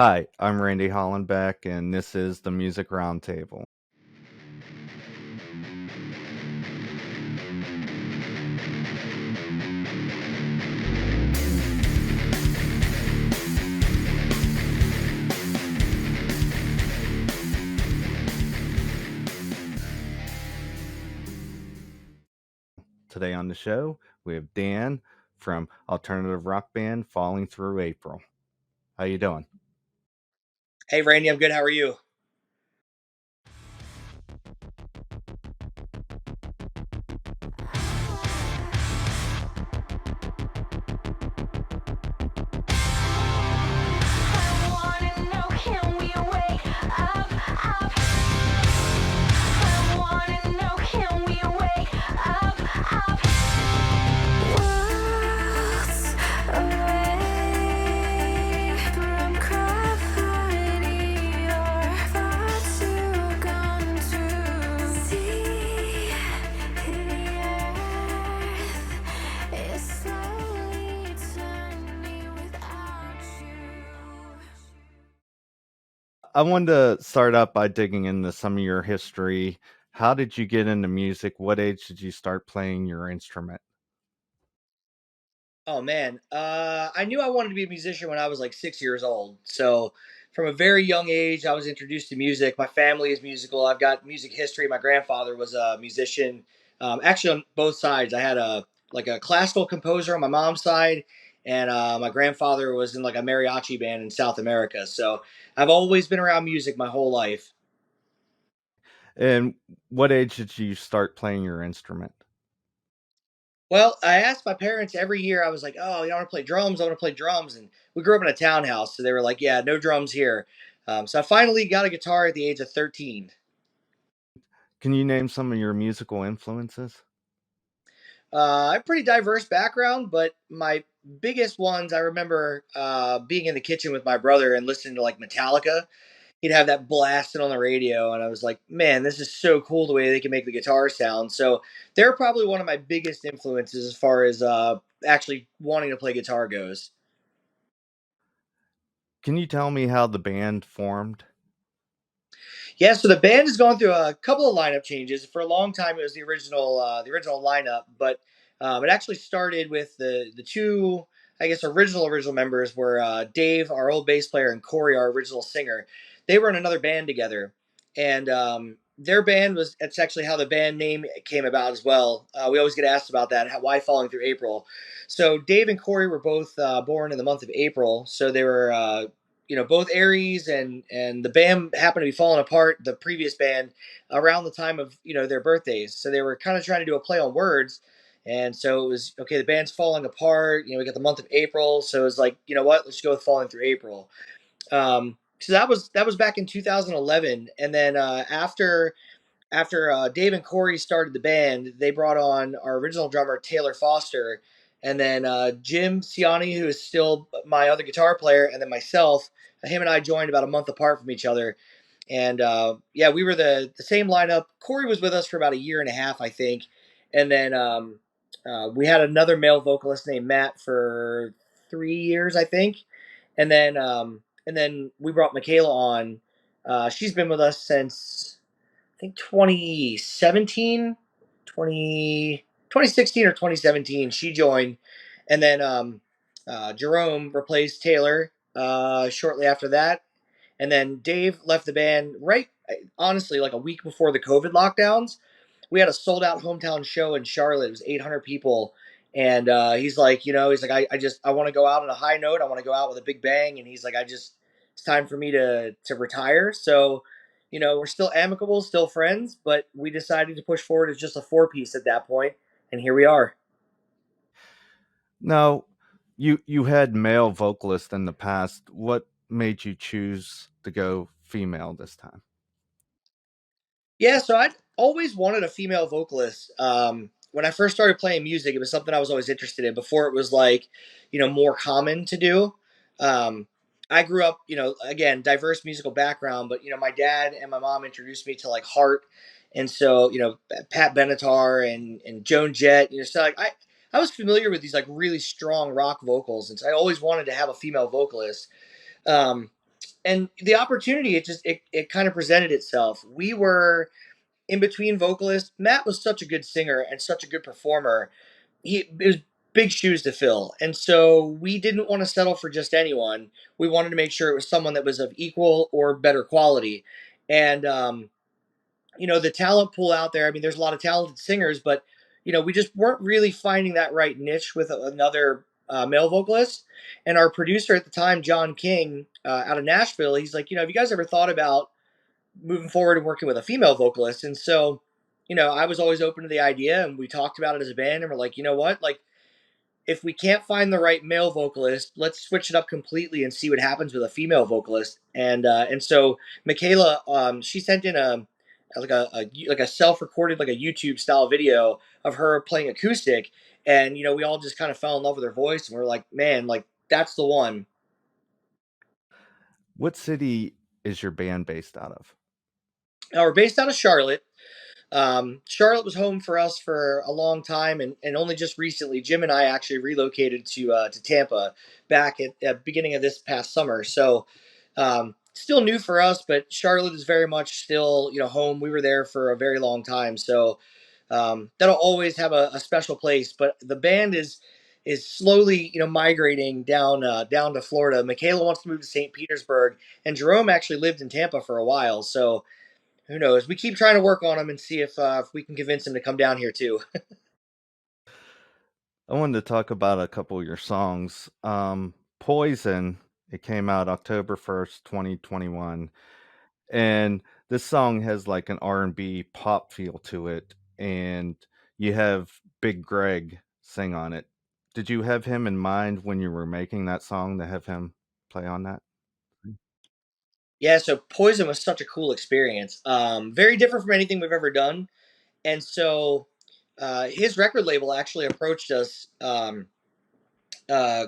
Hi, I'm Randy Hollenbeck, and this is the Music Roundtable. Today on the show, we have Dan from alternative rock band Falling Through April. How you doing? Hey, Randy, I'm good. How are you? I wanted to start up by digging into some of your history. How did you get into music? What age did you start playing your instrument? Oh man, I knew I wanted to be a musician when I was like 6 years old. So, from a very young age, I was introduced to music. My family is musical. I've got music history. My grandfather was a musician. Actually, on both sides, I had a classical composer on my mom's side, and my grandfather was in like a mariachi band in South America. So, I've always been around music my whole life. And what age did you start playing your instrument? Well, I asked my parents every year. I was like, "Oh, I want to play drums. I want to play drums." And we grew up in a townhouse, so they were like, "Yeah, no drums here." So I finally got a guitar at the age of 13. Can you name some of your musical influences? I have a pretty diverse background, but my biggest ones I remember being in the kitchen with my brother and listening to like Metallica. He'd have that blasting on the radio, and I was like, "Man, this is so cool the way they can make the guitar sound." So they're probably one of my biggest influences as far as actually wanting to play guitar goes. Can you tell me how the band formed? Yeah, so the band has gone through a couple of lineup changes. For a long time, it was the original lineup, but it actually started with the two, I guess, original members were Dave, our old bass player, and Corey, our original singer. They were in another band together, and their band was. It's actually how the band name came about as well. We always get asked about that. Why Falling Through April? So Dave and Corey were both born in the month of April, so they were both Aries, and the band happened to be falling apart, the previous band, around the time of their birthdays, so they were kind of trying to do a play on words. And so it was okay, the band's falling apart, we got the month of April, so it was like, you know what, let's go with Falling Through April. So that was back in 2011. And then after Dave and Corey started the band, they brought on our original drummer Taylor Foster, and then Jim Ciani, who is still my other guitar player, and then myself. Him and I joined about a month apart from each other, and yeah, we were the same lineup. Corey was with us for about a year and a half, I think, and then we had another male vocalist named Matt for 3 years, I think, and then we brought Michaela on. She's been with us since I think 2017, 2016 or 2017, she joined. And then Jerome replaced Taylor shortly after that. And then Dave left the band right, honestly, like a week before the COVID lockdowns. We had a sold out hometown show in Charlotte. It was 800 people. And he's like, I want to go out on a high note. I want to go out with a big bang. And he's like, it's time for me to retire. So, we're still amicable, still friends, but we decided to push forward as just a four piece at that point, and here we are. Now, you had male vocalists in the past. What made you choose to go female this time? Yeah, so I'd always wanted a female vocalist. When I first started playing music, it was something I was always interested in before it was like, more common to do. Um, I grew up, again, diverse musical background, but my dad and my mom introduced me to like Heart, and so Pat Benatar and Joan Jett. So like I was familiar with these like really strong rock vocals, and so I always wanted to have a female vocalist. Um, and the opportunity, it kind of presented itself. We were in between vocalists. Matt was such a good singer and such a good performer. It was big shoes to fill, and so we didn't want to settle for just anyone. We wanted to make sure it was someone that was of equal or better quality. And the talent pool out there. I mean, there's a lot of talented singers, but we just weren't really finding that right niche with another male vocalist. And our producer at the time, John King, out of Nashville, he's like, have you guys ever thought about moving forward and working with a female vocalist? And so, I was always open to the idea, and we talked about it as a band, and we're like, you know what, like, if we can't find the right male vocalist, let's switch it up completely and see what happens with a female vocalist. And so Michaela, she sent in a self-recorded, like a YouTube style video of her playing acoustic, and we all just kind of fell in love with her voice, and we're like, man, like that's the one. What city is your band based out of? Now we're based out of Charlotte. Charlotte was home for us for a long time, and only just recently, Jim and I actually relocated to Tampa back at the beginning of this past summer. So still new for us, but Charlotte is very much still home. We were there for a very long time, so that'll always have a special place. But the band is slowly migrating down to Florida. Michaela wants to move to St. Petersburg, and Jerome actually lived in Tampa for a while, so who knows? We keep trying to work on him and see if we can convince him to come down here too. I wanted to talk about a couple of your songs. Poison, it came out October 1st, 2021. And this song has like an R&B pop feel to it. And you have Big Greg sing on it. Did you have him in mind when you were making that song to have him play on that? Yeah, so Poison was such a cool experience. Very different from anything we've ever done. And so his record label actually approached us. Uh,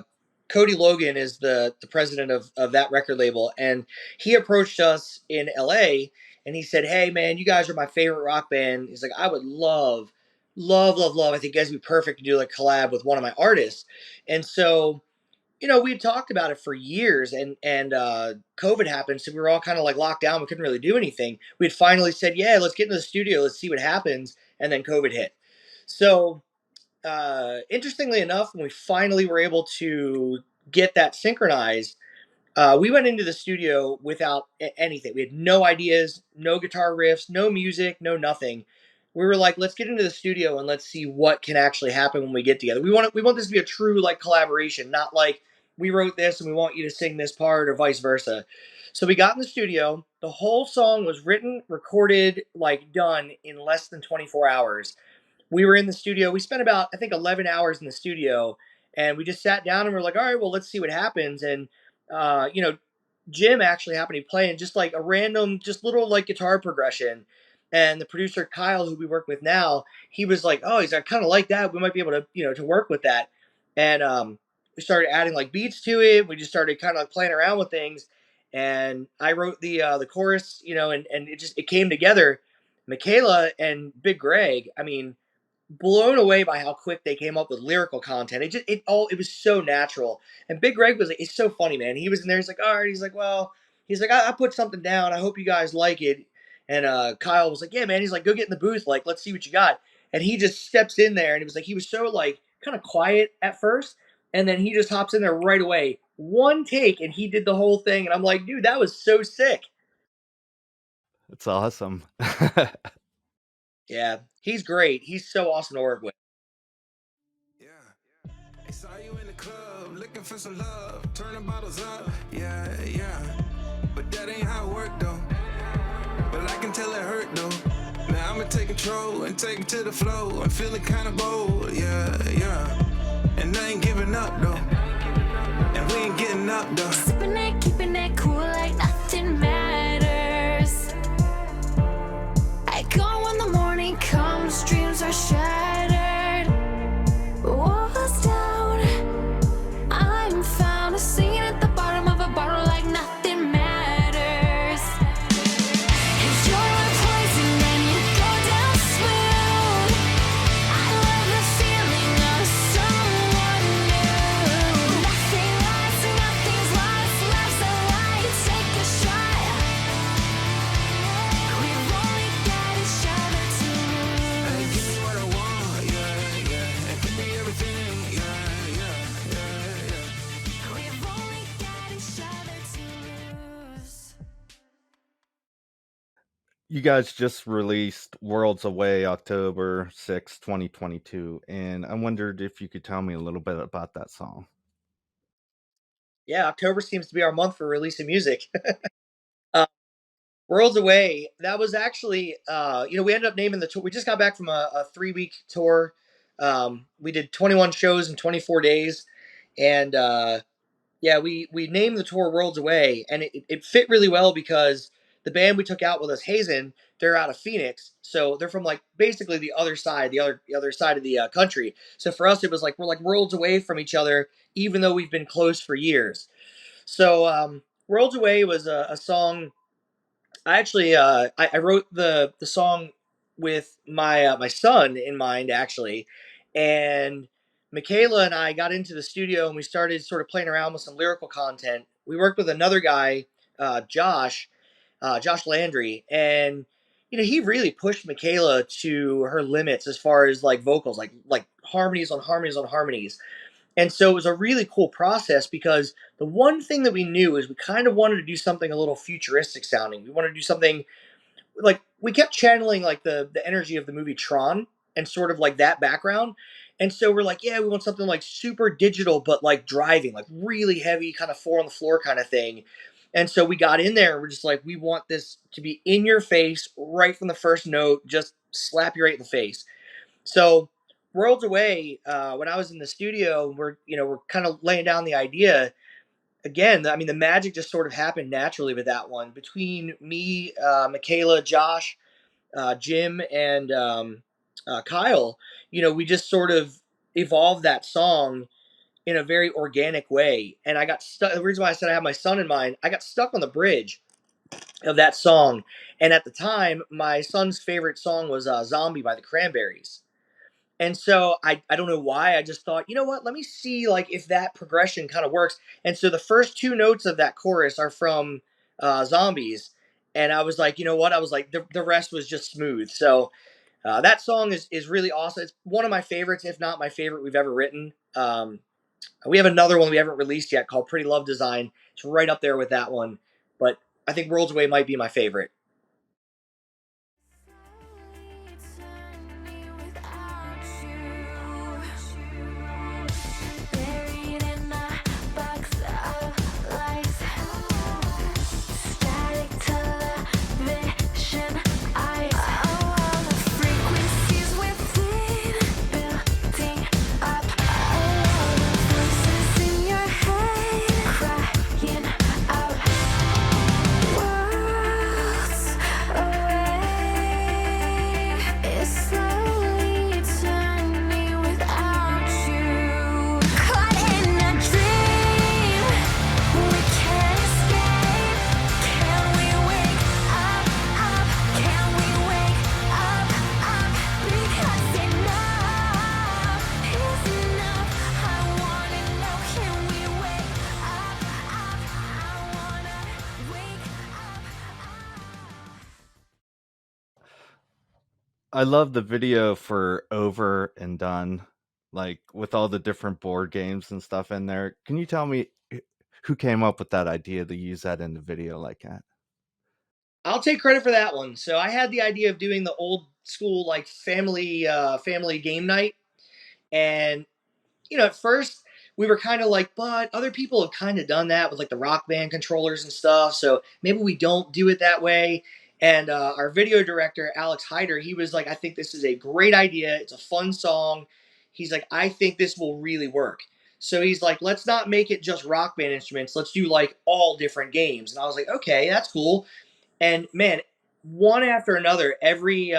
Cody Logan is the president of that record label, and he approached us in LA, and he said, "Hey man, you guys are my favorite rock band." He's like, "I would love. I think you guys would be perfect to do like collab with one of my artists." And so we had talked about it for years, and COVID happened, so we were all kind of like locked down. We couldn't really do anything. We had finally said, "Yeah, let's get into the studio. Let's see what happens." And then COVID hit. So interestingly enough, when we finally were able to get that synchronized, we went into the studio without anything. We had no ideas, no guitar riffs, no music, no nothing. We were like, let's get into the studio and let's see what can actually happen when we get together. We want this to be a true like collaboration, not like we wrote this and we want you to sing this part or vice versa. So we got in the studio. The whole song was written, recorded, like done in less than 24 hours. We were in the studio. We spent about, I think, 11 hours in the studio, and we just sat down and we're like, all right, well, let's see what happens. And, uh, you know, Jim actually happened to be playing just like a random, just little like guitar progression. And the producer, Kyle, who we work with now, he was like, oh, he's like, kind of like that. We might be able to, to work with that. And we started adding like beats to it. We just started kind of like playing around with things. And I wrote the chorus, and it came together. Michaela and Big Greg, I mean, blown away by how quick they came up with lyrical content. It was so natural. And Big Greg was like, it's so funny, man. He was in there. He's like, all right. He's like, well, I put something down. I hope you guys like it. And Kyle was like, yeah, man. He's like, go get in the booth. Like, let's see what you got. And he just steps in there, and it was like he was so like kind of quiet at first, and then he just hops in there right away. One take, and he did the whole thing. And I'm like, dude, that was so sick. It's awesome. Yeah, he's great. He's so awesome to work with. Yeah. I saw you in the club, looking for some love, turning bottles up. Yeah. But that ain't how it worked though. But I can tell it hurt though. Now I'ma take control and take it to the flow. I'm feeling kinda bold, yeah. And I ain't giving up though. And we ain't getting up though. Sipping it, keeping it cool like nothing matters. I go when the morning comes, dreams are shattered. Walls down, I'm found singing at the bottom of a bottle like nothing matters. Enjoy my poison when you go down smooth. I love the feeling of someone new. Nothing's lost, life's a light. Take a You guys just released Worlds Away October 6, 2022, and I wondered if you could tell me a little bit about that song. Yeah, October seems to be our month for releasing music. uh, Worlds Away. That was actually, we ended up naming the tour. We just got back from a 3 week tour. We did 21 shows in 24 days, and yeah, we named the tour Worlds Away, and it fit really well because the band we took out with us, HAZEN, they're out of Phoenix, so they're from like basically the other side of the country. So for us, it was like we're like worlds away from each other, even though we've been close for years. So Worlds Away was a song. I actually I wrote the song with my son in mind actually, and Michaela and I got into the studio and we started sort of playing around with some lyrical content. We worked with another guy, Josh Landry, and he really pushed Michaela to her limits as far as like vocals, like harmonies on harmonies on harmonies. And so it was a really cool process because the one thing that we knew is we kind of wanted to do something a little futuristic sounding. We wanted to do something like we kept channeling like the energy of the movie Tron and sort of like that background. And so we're like, yeah, we want something like super digital, but like driving, like really heavy, kind of four on the floor kind of thing. And so we got in there and we're just like, we want this to be in your face right from the first note, just slap you right in the face. So Worlds Away, when I was in the studio, we're kind of laying down the idea again. I mean, the magic just sort of happened naturally with that one between me, Michaela, Josh, Jim, and Kyle. We just sort of evolved that song in a very organic way. And I got stuck. The reason why I said I have my son in mind, I got stuck on the bridge of that song. And at the time, my son's favorite song was "Zombie" by the Cranberries. And so I don't know why, I just thought, you know what, let me see like if that progression kind of works. And so the first two notes of that chorus are from Zombies. And I was like, you know what, I was like, the rest was just smooth. So that song is really awesome. It's one of my favorites, if not my favorite we've ever written. We have another one we haven't released yet called Pretty Love Design. It's right up there with that one. But I think Worlds Away might be my favorite. I love the video for Over and Done, like with all the different board games and stuff in there. Can you tell me who came up with that idea to use that in the video like that? I'll take credit for that one. So I had the idea of doing the old school like family game night, and at first we were kind of like, but other people have kind of done that with like the Rock Band controllers and stuff. So maybe we don't do it that way. And our video director, Alex Hyder, he was like, I think this is a great idea. It's a fun song. He's like, I think this will really work. So he's like, let's not make it just Rock Band instruments. Let's do like all different games. And I was like, okay, that's cool. And man, one after another, every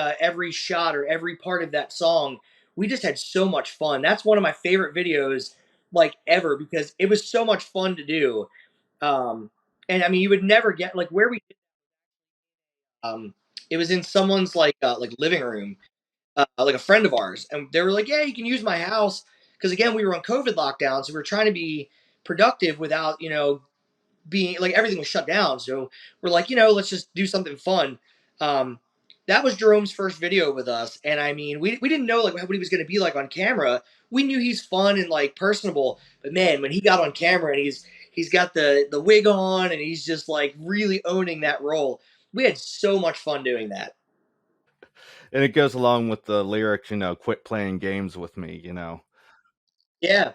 shot or every part of that song, we just had so much fun. That's one of my favorite videos like ever because it was so much fun to do. And I mean, you would never get like where we um it was in someone's like living room, like a friend of ours, and they were like, yeah, you can use my house because again we were on COVID lockdown, so we were trying to be productive without being like everything was shut down. So we're like, let's just do something fun. Um, that was Jerome's first video with us, and I mean, we didn't know like what he was going to be like on camera. We knew he's fun and like personable, but man, when he got on camera and he's got the wig on and he's just like really owning that role. We had so much fun doing that. And it goes along with the lyrics, "Quit playing games with me." Yeah.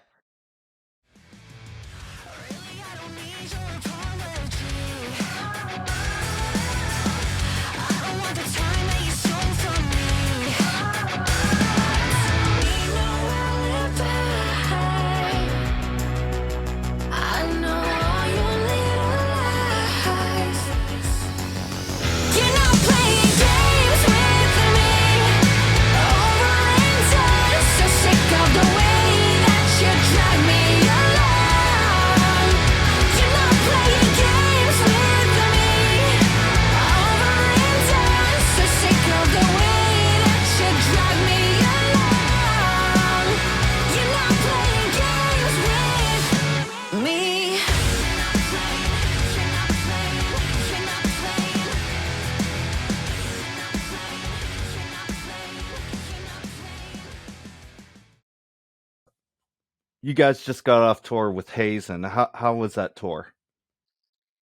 You guys just got off tour with Hazen. How was that tour?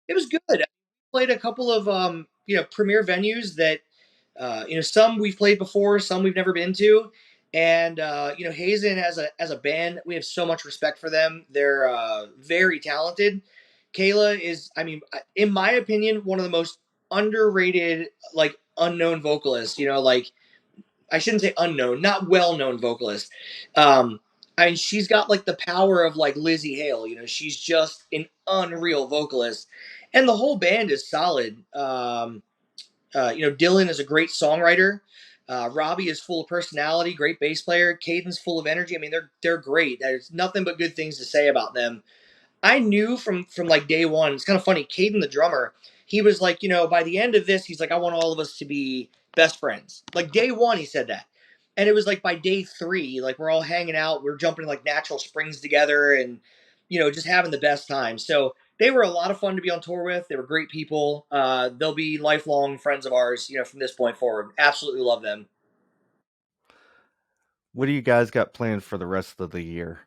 It was good. I played a couple of premier venues that some we've played before, some we've never been to, and Hazen as a band, we have so much respect for them. They're very talented. Kayla is, I mean, in my opinion, one of the most underrated, like unknown vocalists. Like I shouldn't say unknown, not well known vocalist. Um, I mean, she's got like the power of like Lizzie Hale. She's just an unreal vocalist, and the whole band is solid. Dylan is a great songwriter. Robbie is full of personality, great bass player. Caden's full of energy. I mean, they're great. There's nothing but good things to say about them. I knew from like day one. It's kind of funny. Caden, the drummer, he was like, by the end of this, he's like, I want all of us to be best friends. Like day one, he said that, and it was like by day three, like we're all hanging out, we're jumping like natural springs together, and just having the best time. So they were a lot of fun to be on tour with. They were great people. They'll be lifelong friends of ours. From this point forward, absolutely love them. What do you guys got planned for the rest of the year?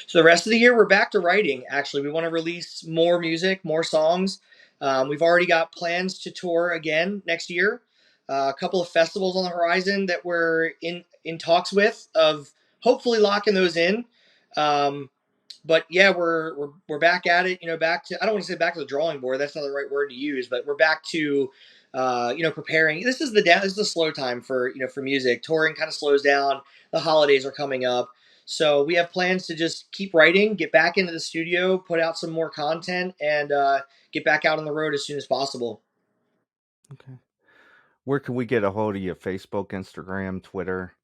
So the rest of the year, we're back to writing. Actually, we want to release more music, more songs. We've already got plans to tour again next year. A couple of festivals on the horizon that we're in talks with of hopefully locking those in. Um, but yeah, we're back at it. Back to, I don't want to say back to the drawing board. That's not the right word to use, but we're back to preparing. This is the slow time for music. Touring kind of slows down. The holidays are coming up, so we have plans to just keep writing, get back into the studio, put out some more content, and get back out on the road as soon as possible. Okay. Where can we get a hold of you? Facebook, Instagram, Twitter?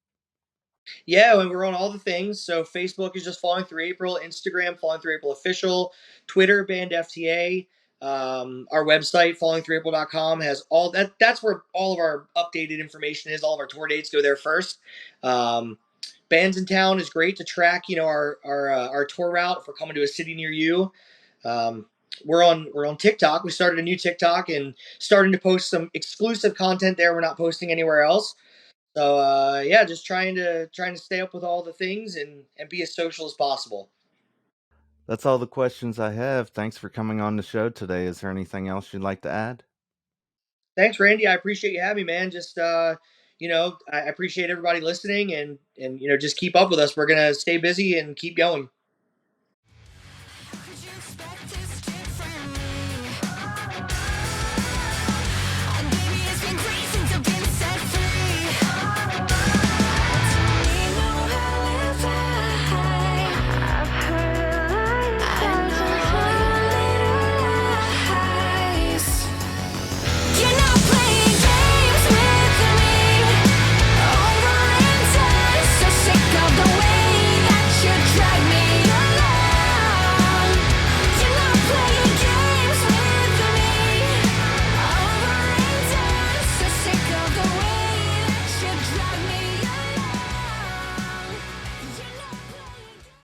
Yeah, and we're on all the things. So Facebook is just Falling Through April, Instagram Falling Through April official, Twitter Band FTA. Our website fallingthroughapril.com has all that. That's where all of our updated information is. All of our tour dates go there first. Um, Bands in town is great to track. Our tour route if we're coming to a city near you. Um, we're on TikTok. We started a new TikTok and starting to post some exclusive content there. We're not posting anywhere else. So yeah, just trying to stay up with all the things and be as social as possible. That's all the questions I have. Thanks for coming on the show today. Is there anything else you'd like to add? Thanks, Randy. I appreciate you having me, man. Just I appreciate everybody listening and just keep up with us. We're gonna stay busy and keep going.